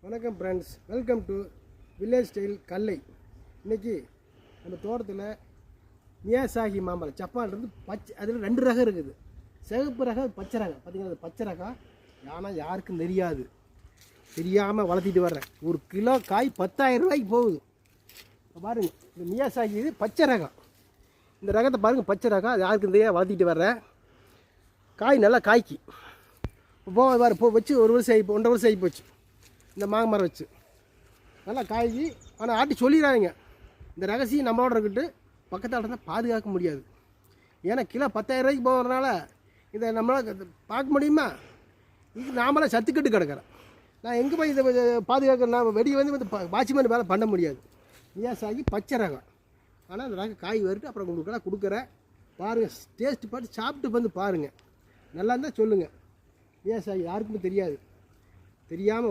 வணக்கம் friends, welcome to village style கல்லை. இன்றைக்கி நம்ம தோட்டத்தில் மியாசாகி மாம்பழம் ஜப்பான்லேருந்து பச்சை, அதில் 2 ரகம் இருக்குது. சிவப்பு ரகம், பச்சை ரகம். பார்த்திங்கன்னா அது பச்சை ரகம், ஆனால் யாருக்கும் தெரியாமல் வளர்த்திட்டு வர்றேன். 1 கிலோ காய் 10,000 ரூபாய்க்கு போகுது. பாருங்கள், இந்த மியாசாகி இது பச்சை ரகம். இந்த ரகத்தை பாருங்கள், பச்சை ரகம். அது யாருக்கும் தெரியாது, வளர்த்திட்டு வர்றேன். காய் நல்லா காய்க்கு வச்சு 1 வருஷம் ஆகி, 1.5 வருஷம் ஆகி போச்சு. இந்த மாங்க மரம் வச்சு நல்லா காய்கி. ஆனால் ஆட்டி சொல்லிடுறாங்க, இந்த ரகசியம் நம்மளோட இருக்கிட்டு பக்கத்தால் இருந்தால் பாதுகாக்க முடியாது. ஏன்னா கிலோ 10,000 ரூபாய்க்கு போகிறதுனால இதை நம்மளால் பார்க்க முடியுமா? இது நாமளாம் சத்துக்கட்டு கிடக்கிறேன். நான் எங்கே போய் இதை பாதுகாக்க? நான் வெடி வந்து வாட்ச்மேன் வேலை பண்ண முடியாது. மியாசாகி பச்சை ரகம். ஆனால் அந்த ரகம் காய் வருட்டு அப்புறம் உங்களுக்கெல்லாம் கொடுக்குறேன். பாருங்கள், டேஸ்ட்டு பார்த்து சாப்பிட்டு வந்து பாருங்கள். நல்லா இருந்தால் சொல்லுங்கள். மியாசாகி யாருக்குமே தெரியாது, தெரியாமல்